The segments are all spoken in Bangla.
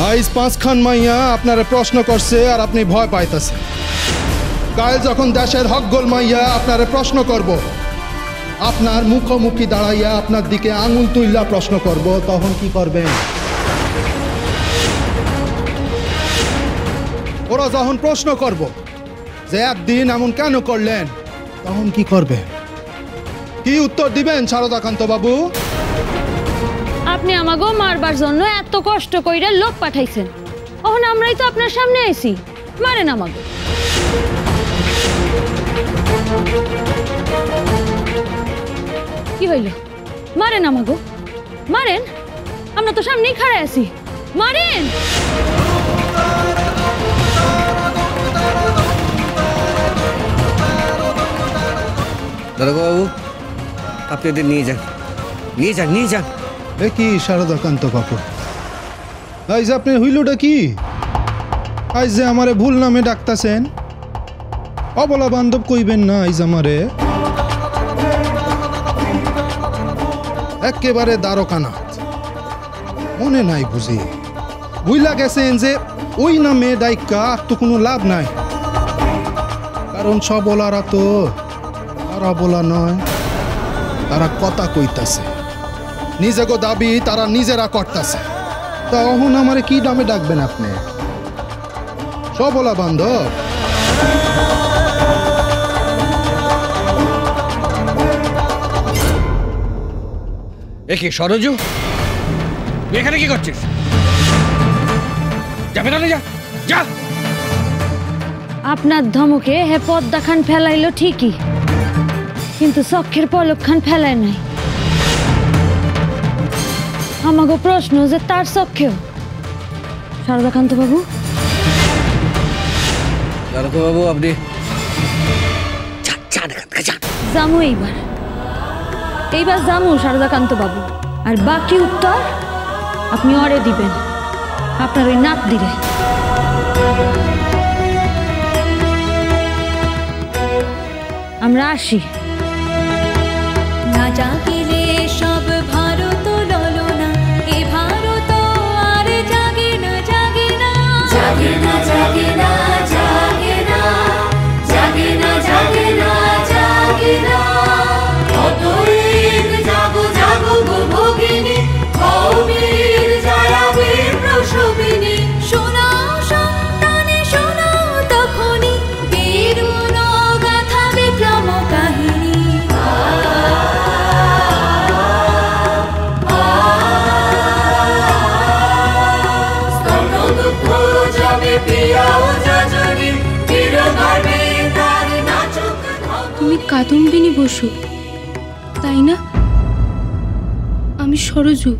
আইজ 5 খান মাইয়া আপনারে প্রশ্ন করছে আর আপনি ভয় পাইতেছেন। কাল যখন দেশের হকগোল মাইয়া আপনারে প্রশ্ন করব, আপনার মুখোমুখি দাঁড়াইয়া আপনার দিকে আঙুল তুইলা প্রশ্ন করব, তখন কি করবেন? ওরা যখন প্রশ্ন করব যে একদিন এমন কেন করলেন, তখন কি করবেন? কি উত্তর দিবেন শারদাকান্ত বাবু? আপনি আমাগো মারবার জন্য এত কষ্ট কইরা লোক পাঠাইছেন, এখন আমরাই তো আপনার সামনে আইছি, মারেন আমাগো। কি হইল? মারেন আমাগো, মারেন, আমরা তো সামনেই খাড়া আছি, মারেন। দারোগাবাবু, আপনি ওদের নিয়ে যান, নিয়ে যান, নিয়ে যান। এ কি শারদাকান্ত বাবু, আইজ আপনি হইলটা কি? আইজ যে আমারে ভুল নামে ডাকতাছেন, অবলা বান্ধব কইবেন না আইজ আমারে। একেবারে দ্বারকানাথ মনে নাই বুঝি? বুঝলা গেছেন যে ওই নামে ডাইকা আর তো কোনো লাভ নাই, কারণ সব বলারা তো তারা বলা নয়, তারা কথা কইতাছে, নিজেগো দাবি তারা নিজেরা করতেছে। তখন আমারে কি নামে ডাকবেন আপনি? সবলা বান্ধব? একে সরজু, তুই এখানে কি করছিস? যাবে না, যা যা। আপনার ধমকে হে পদ্মা খান ফেলাইলো ঠিকই, কিন্তু চক্ষের পলক খান ফেলায় নাই। আমাগো প্রশ্ন যে তার চক্ষেও। শারদাকান্ত বাবু, দারোগাবাবু, আপনি জামু এইবার, এইবার জামু শারদাকান্ত বাবু, আর বাকি উত্তর আপনি অরে দিবেন আপনার ওই নাক দিলে। আমরা আসি। না জাগিলে সব ভারত ললনা, এ ভারত আর জাগে না, জাগে না, জাগে না, জাগে না, জাগে না, জাগে না, জাগে না, জাগে না। অতএব জাগো, জাগো গো ভগিনী, কৌবীর জয়া বীর প্রসবিনী। শোনাও সন্তানে, শোনাও তখনই বীর গাথা বিক্রম কাহিনী। তুমি কাদম্বিনী বসু, তাই না? আমি সরজু।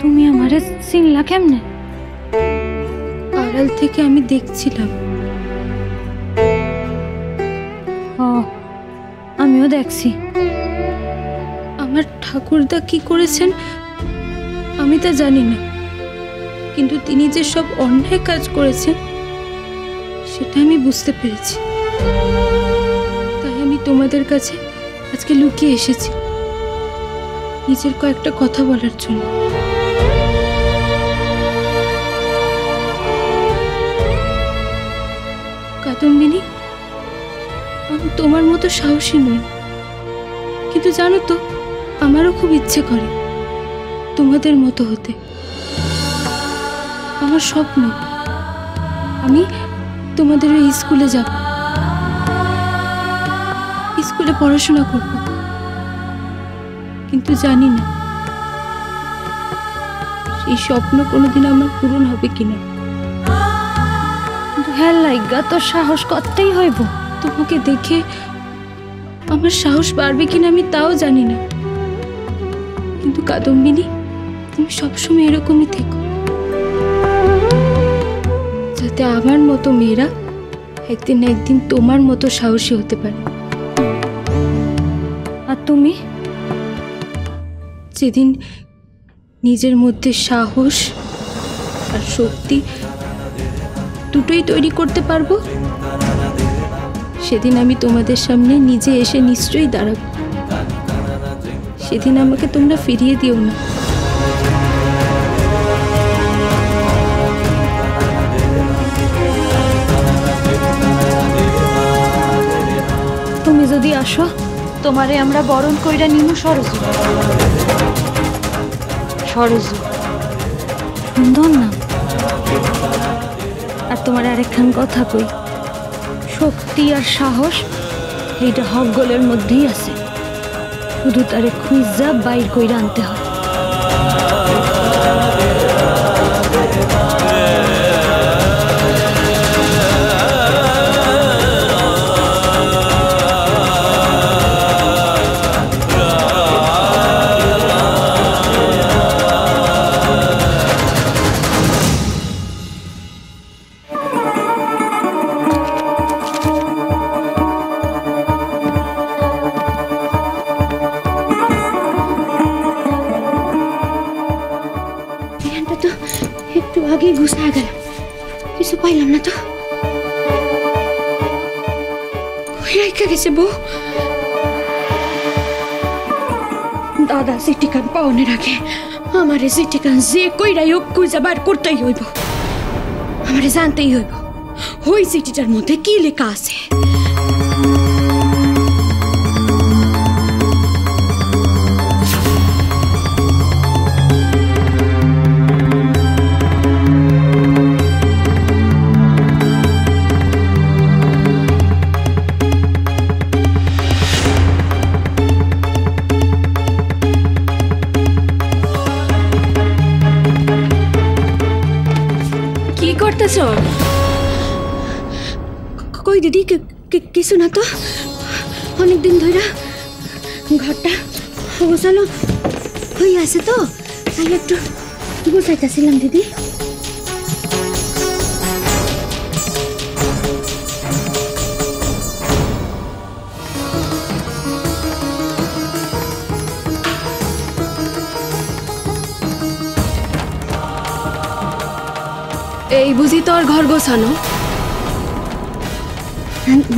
তুমি আমারে চিনলা কেমনে? আড়াল থেকে আমি দেখছিলাম। আমিও দেখছি। আমার ঠাকুরদা কি করেছেন আমি তা জানি না, কিন্তু তিনি যে সব অন্যায় কাজ করেছেন সেটা আমি বুঝতে পেরেছি। তাই আমি তোমাদের কাছে আজকে লুকিয়ে এসেছি, নিজের কয়েকটা কথা বলার জন্য। কাদম্বিনী, আমি তোমার মতো সাহসী নই, কিন্তু জানো তো আমারও খুব ইচ্ছে করে তোমাদের মতো হতে। আমার স্বপ্ন আমি তোমাদের ওই স্কুলে যাব, স্কুলে পড়াশোনা করব, কিন্তু জানি না সেই স্বপ্ন কোনোদিন আমার পূরণ হবে কিনা। কিন্তু হ্যাঁ লাইগা তো সাহস করতেই হইব। তোমাকে দেখে আমার সাহস বাড়বে কিনা আমি তাও জানি না, কিন্তু কাদম্বিনী, তুমি সবসময় এরকমই থেকো, যাতে আমার মতো মেয়েরা একদিন না একদিন তোমার মতো সাহসী হতে পারে। আর তুমি যেদিন নিজের মধ্যে সাহস আর শক্তি দুটোই তৈরি করতে পারবো, সেদিন আমি তোমাদের সামনে নিজে এসে নিশ্চয়ই দাঁড়াবো। সেদিন আমাকে তোমরা ফিরিয়ে দিও না। আসো, তোমারে আমরা বরণ কইরা নিমু সরজু। সরজু সুন্দর নাম। আর তোমার আরেকখান কথা কই, শক্তি আর সাহস এইটা হকগোলের মধ্যেই আছে, শুধু তারে খুঁজা বাইর কইরা আনতে হয়। একটু আগেই গুছায় গেল, কিছু পাইলাম না তো। কই রাইখা গেছে বউ? দাদা চিঠিখান পাওনের আগে আমারে চিঠিখান যে কইরাই হোক খুঁজে বার করতেই হইব, আমারে জানতেই হইব ওই চিঠিটার মধ্যে কি লেখা আছে। কই দিদি, কিছু না তো, অনেকদিন ধরে ঘরটা গোছানো হয়ে আছে তো, তাই একটু গোছাইতেছিলাম দিদি। এই বুঝি তোর ঘর গোছানো?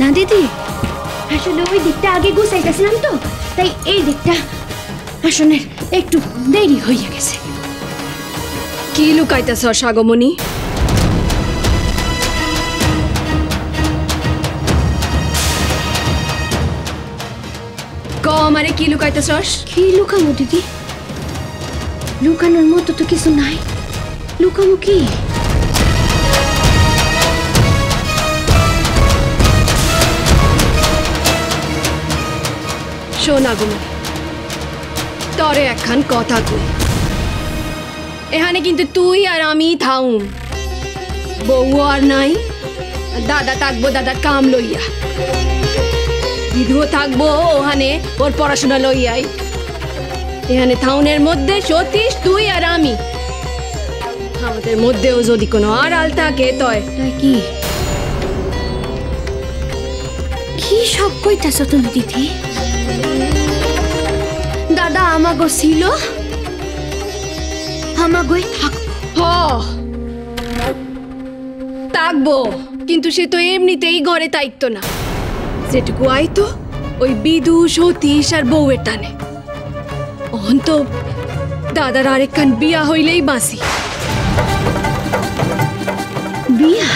না দিদি, আসলে ওই দিকটা আগে গুছাইতেছিলাম তো, তাই এই দিকটা আসলে একটু দেরি হয়ে গেছে। কি লুকাইতেছ সাগমণি? ক আমারে কি লুকাইতেছস? কি লুকামো দিদি? লুকানোর মতো তো কিছু নাই, লুকামো কি? শোন আগমণি, তরে একখান কথা কই। এখানে কিন্তু তুই আর আমি থাউম, বউ আর নাই, দাদা থাকবো দাদার কাম লইয়া, বিধুও থাকবো ওখানে ওর পড়াশোনা লইয়াই। এখানে থাউনের মধ্যে সতীশ, তুই আর আমি, আমাদের মধ্যেও যদি কোনো আড়াল থাকে তয়। তাই কি কি সব কইতাছ তুমি দিদি? দাদা আমাগো ছিল, আমাগোই থাকবো। থাকবো, কিন্তু সে তো এমনিতেই ঘরে থাকতো না, যেটুকু আইতো ওই বিধু, সতীশ আর বউয়ের টানে। অহন তো দাদার আরেকখান বিয়া হইলেই বাঁচি। বিয়া?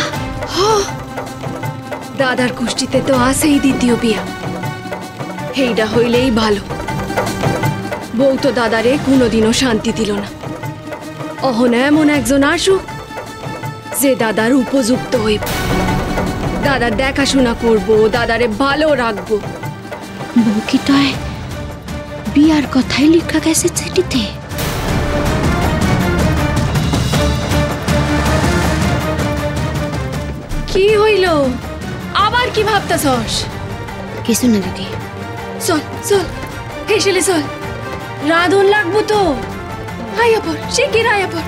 দাদার কুষ্টিতে তো আছেই দ্বিতীয় বিয়া, এইটা হইলেই ভালো। বউ তো দাদারে কোনোদিনও শান্তি দিল না, অহন এমন একজন আসুক যে দাদার উপযুক্ত হইব, দাদার দেখাশোনা করব, দাদারে ভালো রাখবো। বউ কি তয় বিয়ার কথাই লেখা গেছে চিঠিতে? কি হইল? আবার কি ভাবতাছস? কিছু না দিদি। চল চল, হেসেলে চল, রাঁধন লাগবো তো। আয়া পর, শিগগির আয়া পর।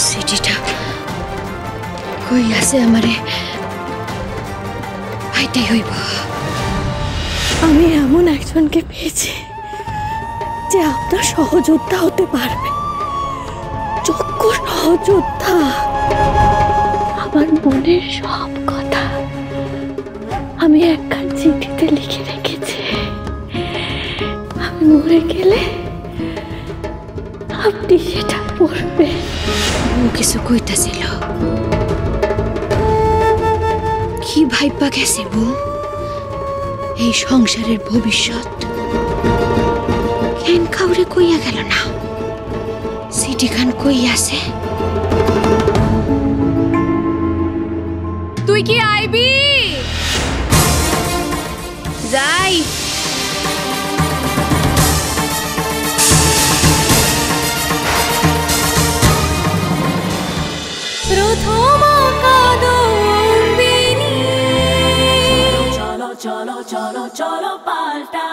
চিঠিটা কই আছে আমারে আইতেই হইব। আমি এমন একজনকে পেয়েছি যে আপনার সহযোদ্ধা হতে পারবে, যোগ্য সহযোদ্ধা। আমার মনের সব কথা আমি একখান চিঠিতে লিখে রেখেছি। আমি মরে গেলে আপনি সেটা পড়বেন। ও কিছু কইতাছিল, কি ভাইবা গেছে বউ এই সংসারের ভবিষ্যৎ? কেন কাউরে কইয়া গেল না? সিটি খান কই আছে? তুই কি আইবি? যাই। প্রথম কাদম্বিনী চলো চলো চলো চলো পাল্টা